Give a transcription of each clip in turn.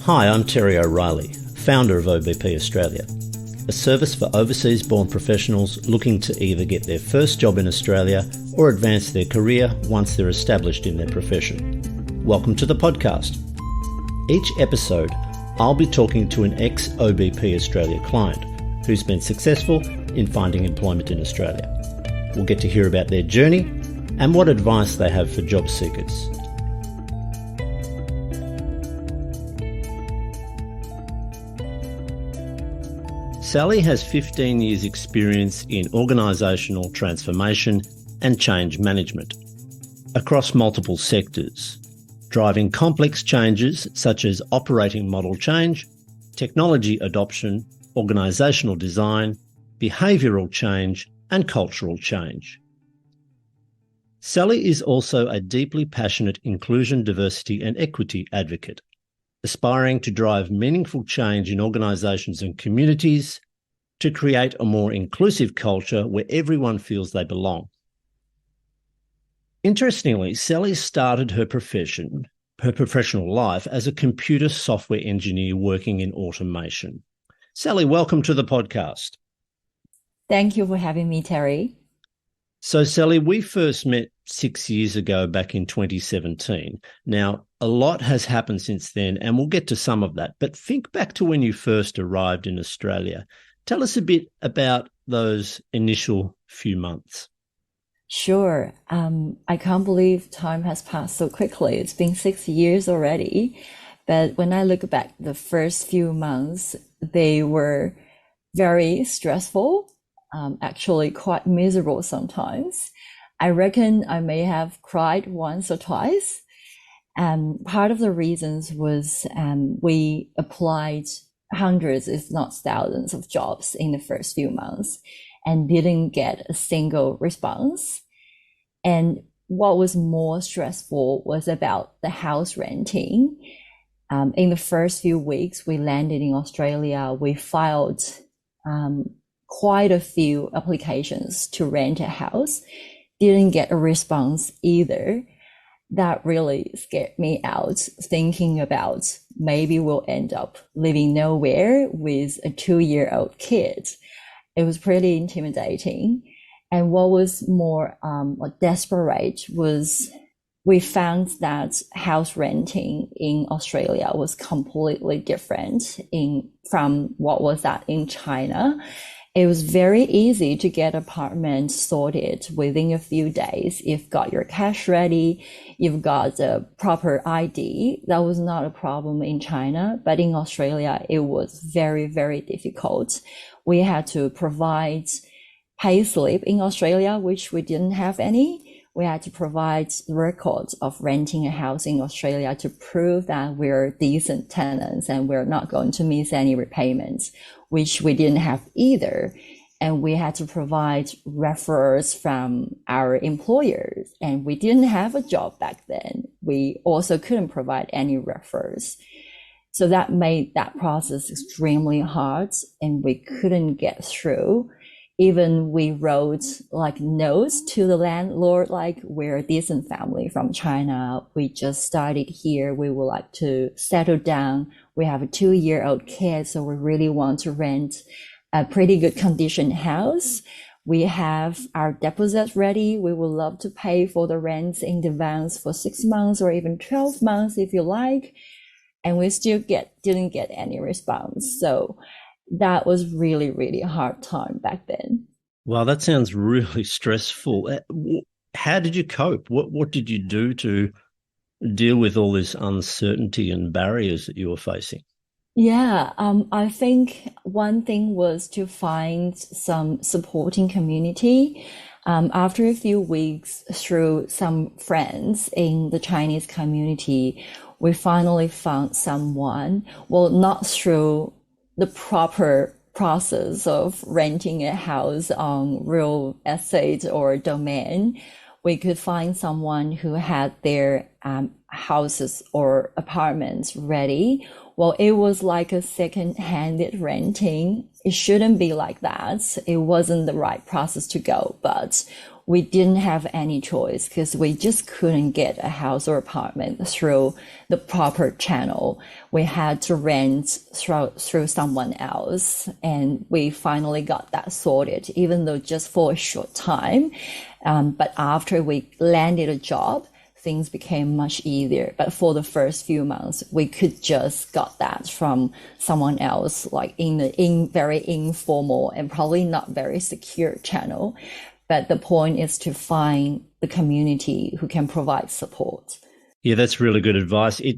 Hi, I'm Terry O'Reilly, founder of OBP Australia, a service for overseas-born professionals looking to either get their first job in Australia or advance their career once they're established in their profession. Welcome to the podcast. Each episode, I'll be talking to an ex-OBP Australia client who's been successful in finding employment in Australia. We'll get to hear about their journey and what advice they have for job seekers. Sally has 15 years' experience in organisational transformation and change management across multiple sectors, driving complex changes such as operating model change, technology adoption, organisational design, behavioural change, and cultural change. Sally is also a deeply passionate inclusion, diversity and equity advocate, aspiring to drive meaningful change in organisations and communities to create a more inclusive culture where everyone feels they belong. Interestingly, Sally started her professional life as a computer software engineer working in automation. Sally, welcome to the podcast. Thank you for having me, Terry. So, Sally, we first met 6 years ago back in 2017. Now, a lot has happened since then, and we'll get to some of that. But think back to when you first arrived in Australia. Tell us a bit about those initial few months. Sure. I can't believe time has passed so quickly. It's been 6 years already. But when I look back, the first few months, they were very stressful, actually quite miserable sometimes. I reckon I may have cried once or twice. Part of the reasons was we applied hundreds, if not thousands, of jobs in the first few months and didn't get a single response. And what was more stressful was about the house renting. In the first few weeks we landed in Australia, we filed quite a few applications to rent a house, didn't get a response either. That really scared me out, thinking about maybe we'll end up living nowhere with a 2-year-old kid. It was pretty intimidating. And what was more desperate was we found that house renting in Australia was completely different from what was that in China. It was very easy to get apartments sorted within a few days. You've got your cash ready, you've got the proper ID. That was not a problem in China, but in Australia, it was very, very difficult. We had to provide payslip in Australia, which we didn't have any. We had to provide records of renting a house in Australia to prove that we're decent tenants and we're not going to miss any repayments, which we didn't have either. And we had to provide referrals from our employers, and we didn't have a job back then. We also couldn't provide any referrals. So that made that process extremely hard, and we couldn't get through. Even we wrote like notes to the landlord, like, we're a decent family from China. We just started here. We would like to settle down. We have a 2-year-old kid, so we really want to rent a pretty good condition house. We have our deposit ready. We would love to pay for the rents in advance for 6 months or even 12 months if you like. And we still didn't get any response. So that was really, really hard time back then. Wow, that sounds really stressful. How did you cope? What did you do to deal with all this uncertainty and barriers that you were facing? Yeah, I think one thing was to find some supporting community. After a few weeks through some friends in the Chinese community, we finally found someone, well, not through the proper process of renting a house on real estate or domain. We could find someone who had their houses or apartments ready. Well, it was like a second-handed renting. It shouldn't be like that. It wasn't the right process to go, but we didn't have any choice because we just couldn't get a house or apartment through the proper channel. We had to rent through someone else, and we finally got that sorted, even though just for a short time. But after we landed a job, things became much easier. But for the first few months, we could just got that from someone else, like in very informal and probably not very secure channel. But the point is to find the community who can provide support. Yeah, that's really good advice. It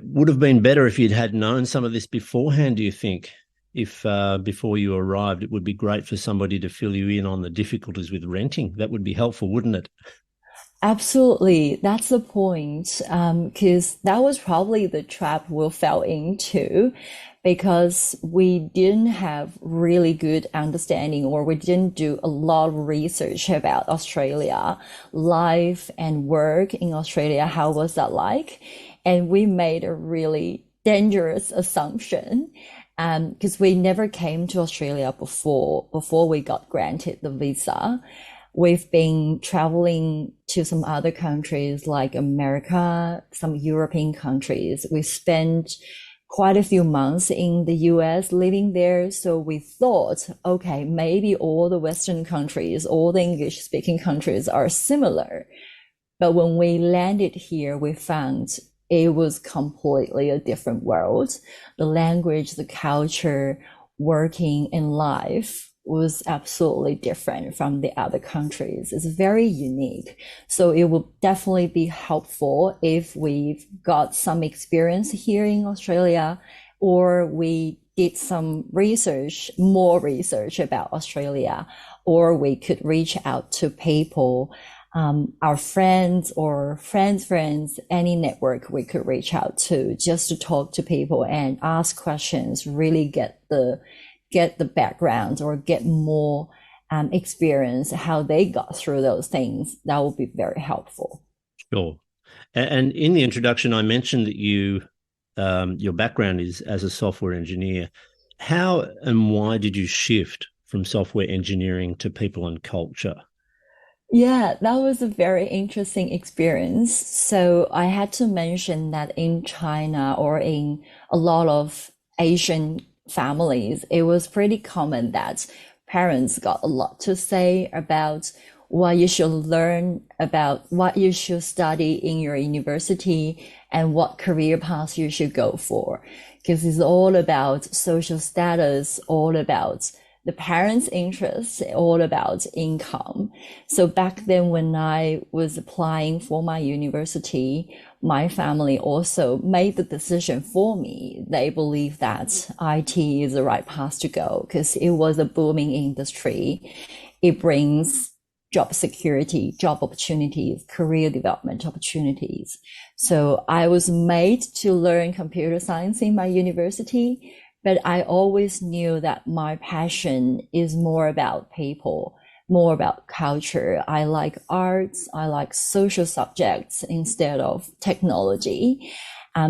would have been better if you'd had known some of this beforehand, do you think? If before you arrived, it would be great for somebody to fill you in on the difficulties with renting. That would be helpful, wouldn't it? Absolutely. That's the point. Because that was probably the trap we fell into, because we didn't have really good understanding, or we didn't do a lot of research about Australia, life and work in Australia. How was that like? And we made a really dangerous assumption, because we never came to Australia before we got granted the visa. We've been traveling to some other countries like America, some European countries. We spent quite a few months in the US living there. So we thought, okay, maybe all the Western countries, all the English speaking countries are similar. But when we landed here, we found it was completely a different world. The language, the culture, working and life was absolutely different from the other countries. It's very unique. So it will definitely be helpful if we've got some experience here in Australia, or we did some research, more research about Australia, or we could reach out to people, our friends or friends, any network we could reach out to, just to talk to people and ask questions, really get the background or get more experience, how they got through those things. That will be very helpful. Sure. And in the introduction, I mentioned that your background is as a software engineer. How and why did you shift from software engineering to people and culture? Yeah, that was a very interesting experience. So I had to mention that in China, or in a lot of Asian families, it was pretty common that parents got a lot to say about what you should learn, about what you should study in your university, and what career path you should go for. Because it's all about social status, all about the parents' interests, all about income. So back then, when I was applying for my university, my family also made the decision for me. They believe that IT is the right path to go because it was a booming industry. It brings job security, job opportunities, career development opportunities. So I was made to learn computer science in my university, but I always knew that my passion is more about people, more about culture. I like arts, I like social subjects instead of technology.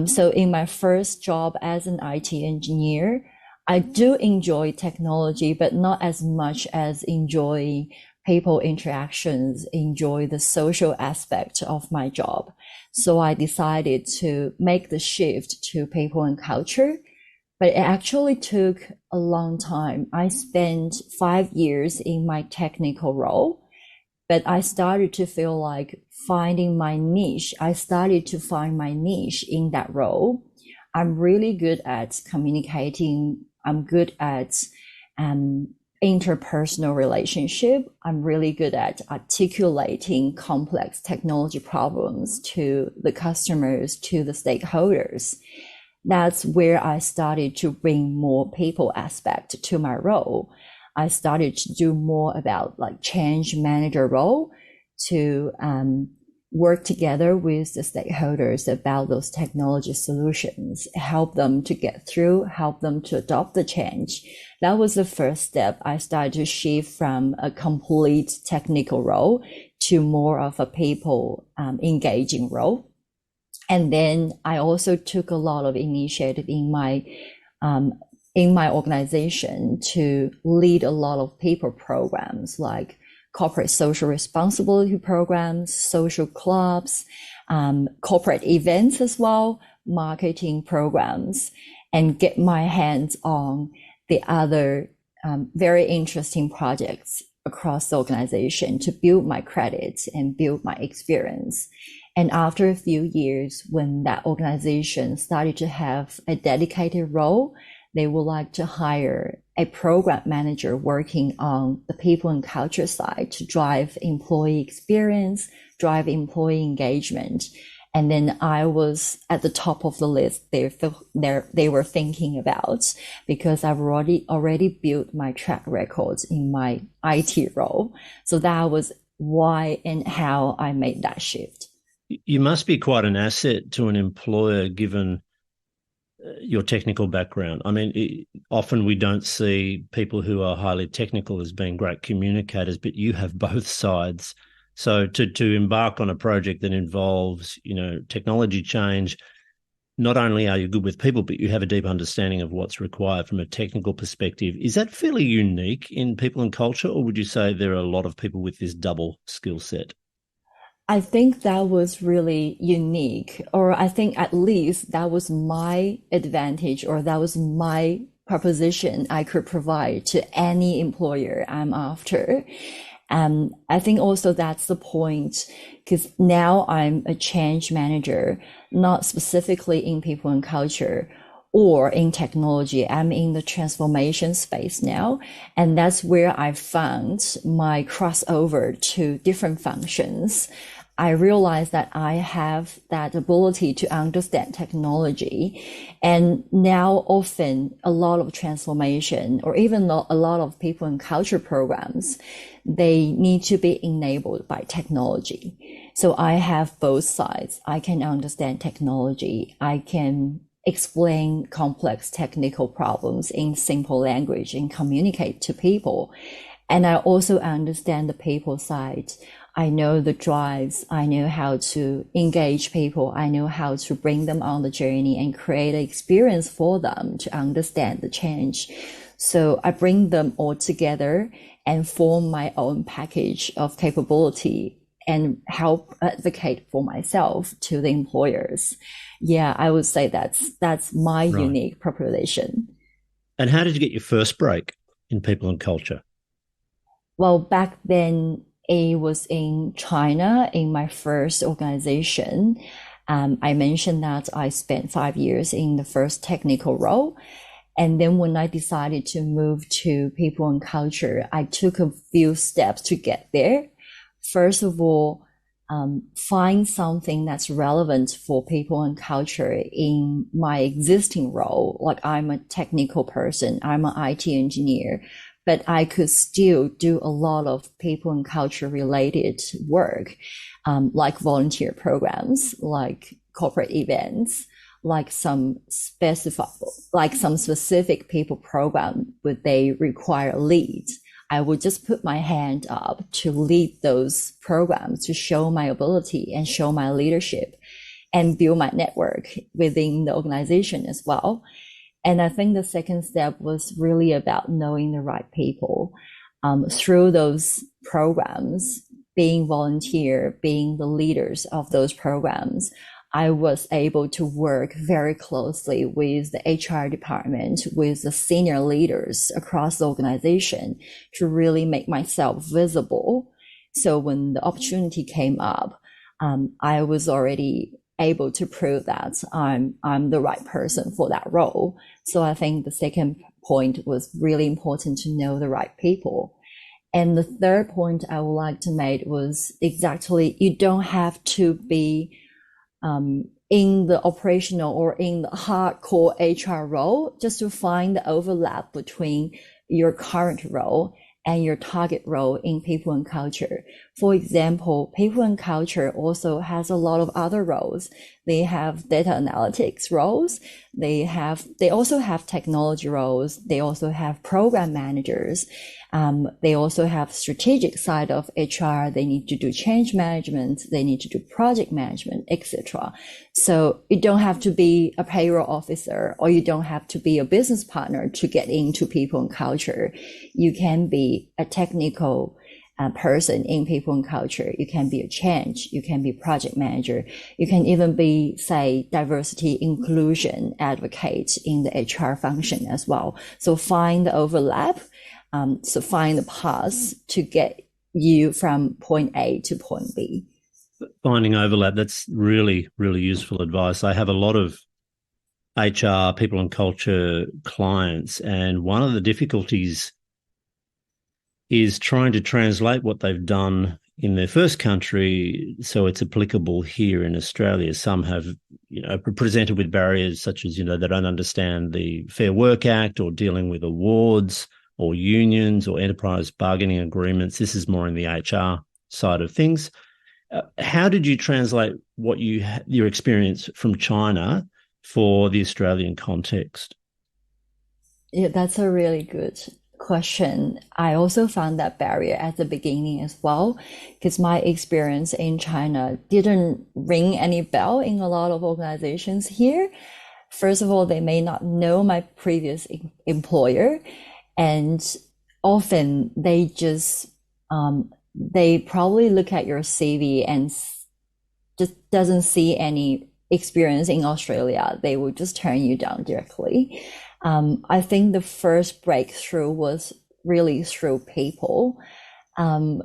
So in my first job as an IT engineer, I do enjoy technology, but not as much as enjoy people interactions, enjoy the social aspect of my job. So I decided to make the shift to people and culture. But it actually took a long time. I spent 5 years in my technical role, but I started to feel like finding my niche. I started to find my niche in that role. I'm really good at communicating. I'm good at interpersonal relationship. I'm really good at articulating complex technology problems to the customers, to the stakeholders. That's where I started to bring more people aspect to my role. I started to do more about like change manager role, to work together with the stakeholders about those technology solutions, help them to get through, help them to adopt the change. That was the first step. I started to shift from a complete technical role to more of a people engaging role. And then I also took a lot of initiative in my in my organization to lead a lot of people programs like corporate social responsibility programs, social clubs, corporate events as well, marketing programs, and get my hands on the other very interesting projects across the organization to build my credits and build my experience. And after a few years, when that organization started to have a dedicated role, they would like to hire a program manager working on the people and culture side to drive employee experience, drive employee engagement. And then I was at the top of the list they were thinking about, because I've already built my track records in my IT role. So that was why and how I made that shift. You must be quite an asset to an employer given your technical background. I mean, often we don't see people who are highly technical as being great communicators, but you have both sides. So to embark on a project that involves, technology change, not only are you good with people, but you have a deep understanding of what's required from a technical perspective. Is that fairly unique in people and culture, or would you say there are a lot of people with this double skill set? I think that was really unique, or I think at least that was my advantage, or that was my proposition I could provide to any employer I'm after. I think also that's the point, because now I'm a change manager, not specifically in people and culture or in technology. I'm in the transformation space now. And that's where I found my crossover to different functions. I realized that I have that ability to understand technology. And now often a lot of transformation, or even a lot of people and culture programs, they need to be enabled by technology. So I have both sides. I can understand technology. I can explain complex technical problems in simple language and communicate to people. And I also understand the people side. I know the drives. I know how to engage people. I know how to bring them on the journey and create an experience for them to understand the change. So I bring them all together and form my own package of capability and help advocate for myself to the employers. Yeah, I would say that's my unique proposition. And how did you get your first break in people and culture? Well, back then, it was in China, in my first organization. I mentioned that I spent 5 years in the first technical role. And then when I decided to move to people and culture, I took a few steps to get there. First of all, find something that's relevant for people and culture in my existing role. Like, I'm a technical person, I'm an IT engineer, but I could still do a lot of people and culture related work, like volunteer programs, like corporate events, like some specific people program, would they require leads. I would just put my hand up to lead those programs, to show my ability and show my leadership and build my network within the organization as well. And I think the second step was really about knowing the right people. Through those programs, being volunteer, being the leaders of those programs, I was able to work very closely with the HR department, with the senior leaders across the organization to really make myself visible. So when the opportunity came up, I was already able to prove that I'm the right person for that role. So I think the second point was really important, to know the right people. And the third point I would like to make was exactly, you don't have to be in the operational or in the hardcore HR role just to find the overlap between your current role and your target role in people and culture. For example, people and culture also has a lot of other roles. They have data analytics roles. They also have technology roles. They also have program managers. They also have strategic side of HR. They need to do change management. They need to do project management, etc. So you don't have to be a payroll officer, or you don't have to be a business partner to get into people and culture. You can be a technical person in people and culture. You can be a change. You can be project manager. You can even be, say, diversity inclusion advocate in the HR function as well. So find the overlap. So find the paths to get you from point A to point B. Finding overlap, that's really, really useful advice. I have a lot of HR, people and culture clients, and one of the difficulties is trying to translate what they've done in their first country so it's applicable here in Australia. Some have, presented with barriers such as, they don't understand the Fair Work Act or dealing with awards or unions or enterprise bargaining agreements. This is more in the HR side of things. How did you translate what your experience from China for the Australian context? Yeah, that's a really good question. I also found that barrier at the beginning as well, because my experience in China didn't ring any bell in a lot of organizations here. First of all, they may not know my previous employer. And often they just, they probably look at your CV and just doesn't see any experience in Australia. They will just turn you down directly. I think the first breakthrough was really through people. Terry,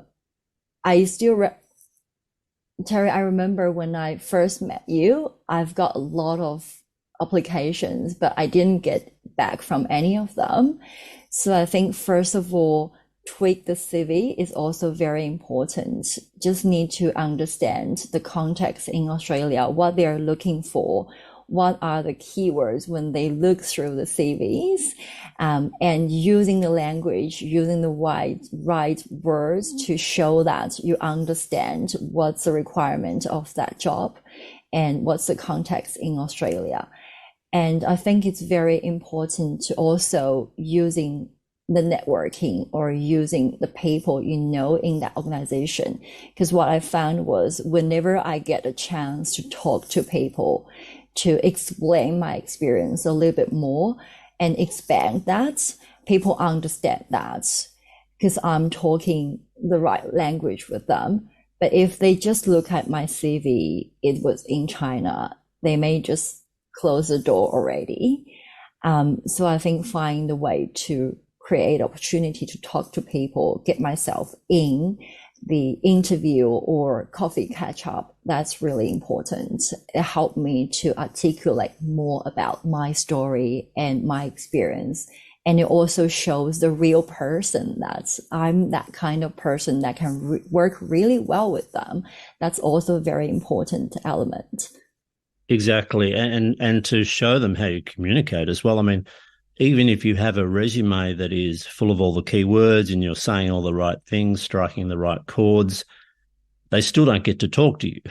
I remember when I first met you, I've got a lot of applications, but I didn't get back from any of them. So I think, first of all, tweak the CV is also very important. Just need to understand the context in Australia, what they're looking for, what are the keywords when they look through the CVs, and using the language, using the right words to show that you understand what's the requirement of that job and what's the context in Australia. And I think it's very important to also using the networking or using the people in that organization. Because what I found was, whenever I get a chance to talk to people, to explain my experience a little bit more and expand that, people understand that because I'm talking the right language with them. But if they just look at my CV, it was in China, they may just close the door already. So I think find a way to create opportunity to talk to people, get myself in the interview or coffee catch up, that's really important. It helped me to articulate more about my story and my experience. And it also shows the real person, that I'm that kind of person that can work really well with them. That's also a very important element. Exactly. And to show them how you communicate as well. I mean, even if you have a resume that is full of all the keywords and you're saying all the right things, striking the right chords, they still don't get to talk to you.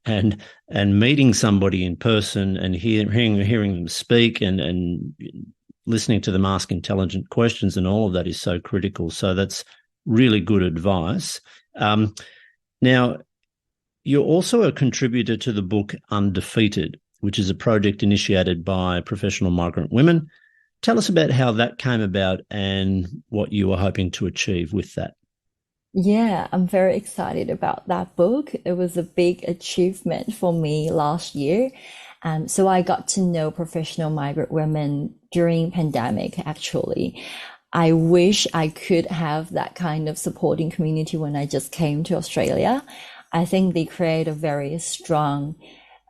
And meeting somebody in person and hearing them speak and listening to them ask intelligent questions and all of that is so critical. So that's really good advice. Now, you're also a contributor to the book Undefeated, which is a project initiated by professional migrant women. Tell us about how that came about and what you were hoping to achieve with that. Yeah, I'm very excited about that book. It was a big achievement for me last year. So I got to know professional migrant women during pandemic, actually. I wish I could have that kind of supporting community when I just came to Australia. I think they create a very strong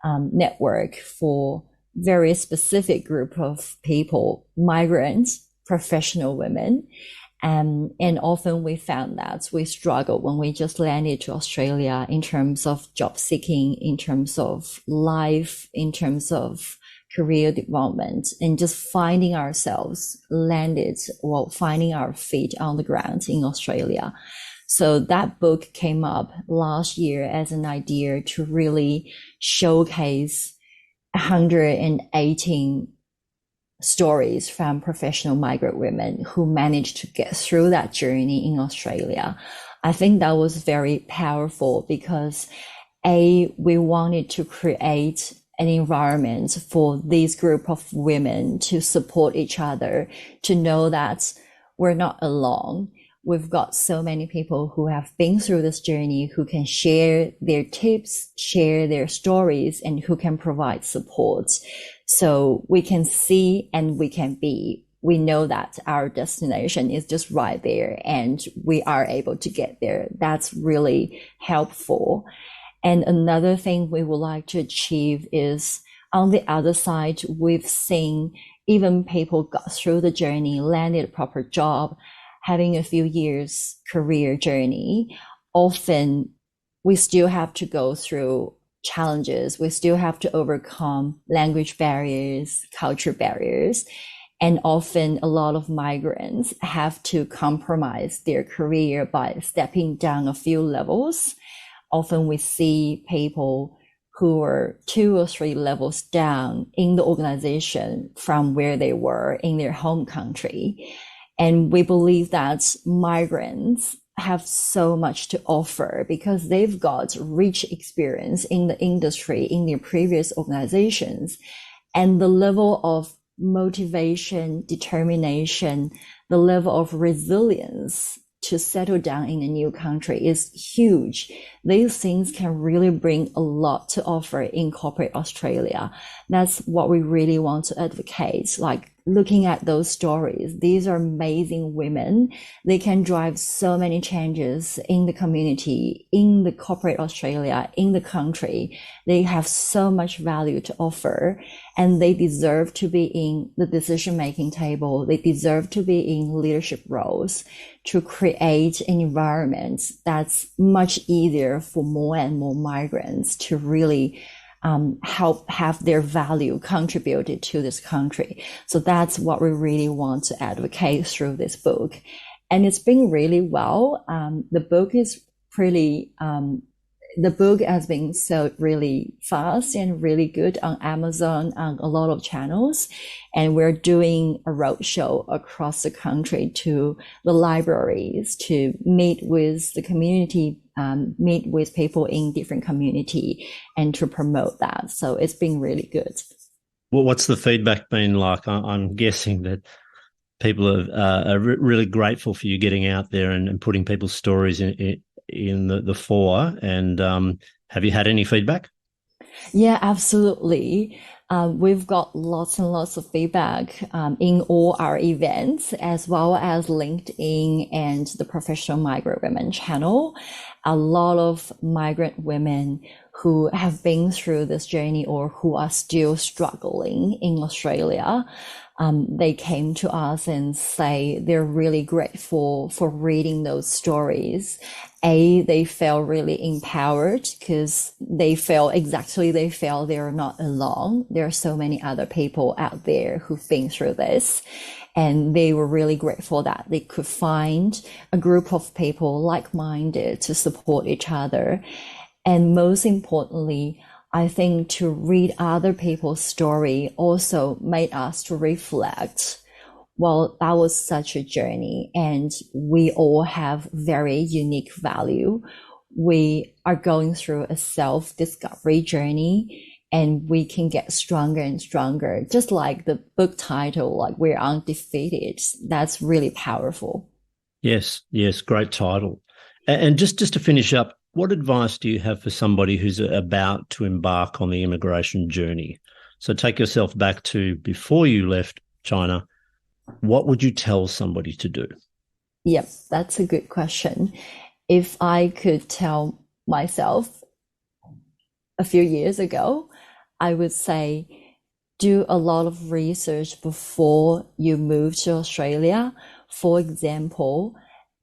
network for very specific group of people, migrants, professional women. And often we found that we struggle when we just landed to Australia in terms of job seeking, in terms of life, in terms of career development, and just finding ourselves finding our feet on the ground in Australia. So that book came up last year as an idea to really showcase 118 stories from professional migrant women who managed to get through that journey in Australia. I think that was very powerful because we wanted to create an environment for this group of women to support each other, to know that we're not alone. We've got so many people who have been through this journey, who can share their tips, share their stories, and who can provide support. So we can see and we can be. We know that our destination is just right there and we are able to get there. That's really helpful. And another thing we would like to achieve is, on the other side, we've seen even people got through the journey, landed a proper job, having a few years career journey. Often we still have to go through challenges. We still have to overcome language barriers, culture barriers. And often a lot of migrants have to compromise their career by stepping down a few levels. Often we see people who are 2 or 3 levels down in the organization from where they were in their home country. And we believe that migrants have so much to offer because they've got rich experience in the industry, in their previous organizations. And the level of motivation, determination, the level of resilience to settle down in a new country is huge. These things can really bring a lot to offer in corporate Australia. That's what we really want to advocate. Like, looking at those stories, these are amazing women. They can drive so many changes in the community, in the corporate Australia, in the country. They have so much value to offer, and they deserve to be in the decision-making table. They deserve to be in leadership roles to create an environment that's much easier for more and more migrants to really help have their value contributed to this country. So that's what we really want to advocate through this book. And it's been really well. The book is pretty, the book has been sold really fast and really good on Amazon, on a lot of channels. And we're doing a roadshow across the country to the libraries to meet with the community, meet with people in different community and to promote that. So it's been really good. Well, what's the feedback been like? I'm guessing that people are really grateful for you getting out there and putting people's stories in the fore. And have you had any feedback? Yeah, absolutely. We've got lots and lots of feedback in all our events, as well as LinkedIn and the Professional Migrant Women channel. A lot of migrant women who have been through this journey or who are still struggling in Australia, they came to us and say they're really grateful for reading those stories. They felt really empowered because they felt they're not alone. There are so many other people out there who've been through this. And they were really grateful that they could find a group of people like-minded to support each other. And most importantly, I think to read other people's story also made us to reflect. Well, that was such a journey and we all have very unique value. We are going through a self-discovery journey and we can get stronger and stronger. Just like the book title, like We're Undefeated. That's really powerful. Yes, great title. And just to finish up, what advice do you have for somebody who's about to embark on the immigration journey? So take yourself back to before you left China. What would you tell somebody to do? Yep, that's a good question. If I could tell myself a few years ago, I would say do a lot of research before you move to Australia. For example,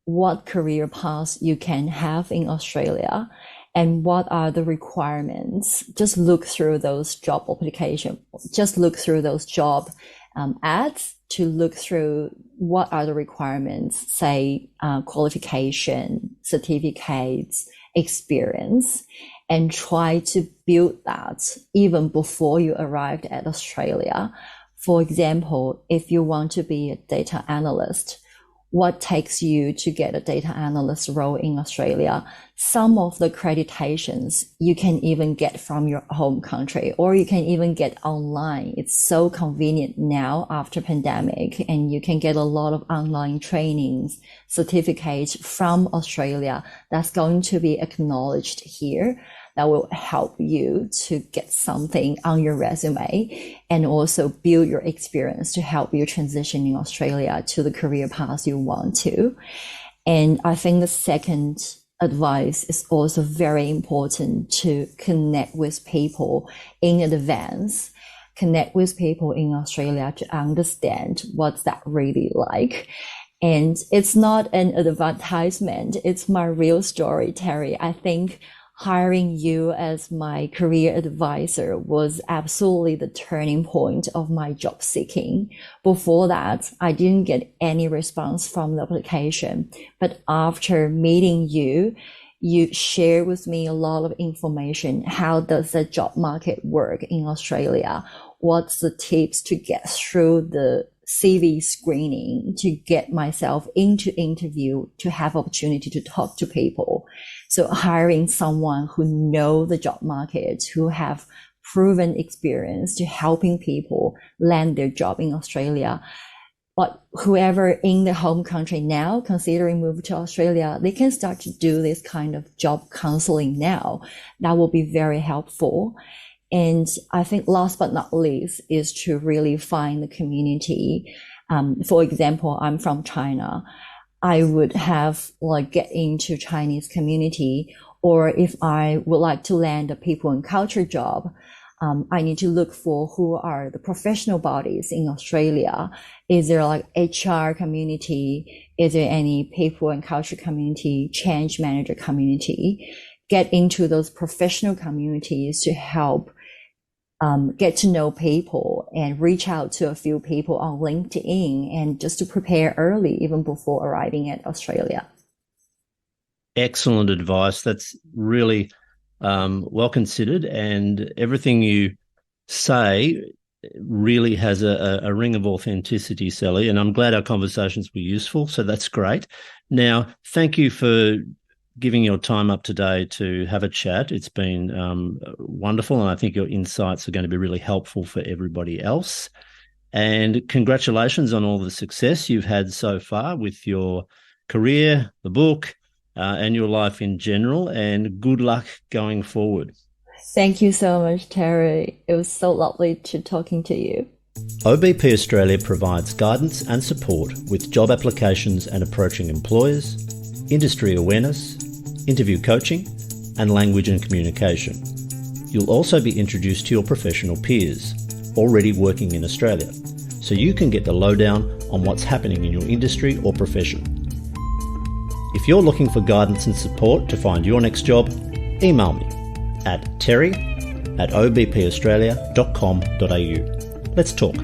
what career paths you can have in Australia and what are the requirements. Just look through those job applications, just look through those job ads to look through what are the requirements, say qualification, certificates, experience, and try to build that even before you arrived at Australia. For example, if you want to be a data analyst, what takes you to get a data analyst role in Australia? Some of the accreditations you can even get from your home country, or you can even get online. It's so convenient now after pandemic, and you can get a lot of online trainings, certificates from Australia that's going to be acknowledged here. That will help you to get something on your resume and also build your experience to help you transition in Australia to the career path you want to. And I think the second advice is also very important, to connect with people in advance, connect with people in Australia to understand what's that really like. And it's not an advertisement, it's my real story, Terry. I think hiring you as my career advisor was absolutely the turning point of my job seeking. Before that, I didn't get any response from the application. But after meeting you, you shared with me a lot of information. How does the job market work in Australia? What's the tips to get through the CV screening, to get myself into interview, to have opportunity to talk to people? So hiring someone who know the job market, who have proven experience to helping people land their job in Australia. But whoever in the home country now considering move to Australia, they can start to do this kind of job counseling now. That will be very helpful. And I think last but not least is to really find the community. For example, I'm from China. I would have get into Chinese community, or if I would like to land a people and culture job, I need to look for who are the professional bodies in Australia. Is there HR community? Is there any people and culture community, change manager community? Get into those professional communities to help get to know people and reach out to a few people on LinkedIn, and just to prepare early, even before arriving at Australia. Excellent advice. That's really well considered, and everything you say really has a ring of authenticity, Sally, and I'm glad our conversations were useful, so that's great. Now, thank you for giving your time up today to have a chat. It's been wonderful, and I think your insights are going to be really helpful for everybody else. And congratulations on all the success you've had so far with your career, the book, and your life in general, and good luck going forward. Thank you so much, Terry. It was so lovely to talking to you. OBP Australia provides guidance and support with job applications and approaching employers, industry awareness, interview coaching, and language and communication. You'll also be introduced to your professional peers already working in Australia, so you can get the lowdown on what's happening in your industry or profession. If you're looking for guidance and support to find your next job, email me at terry@obpaustralia.com.au. Let's talk.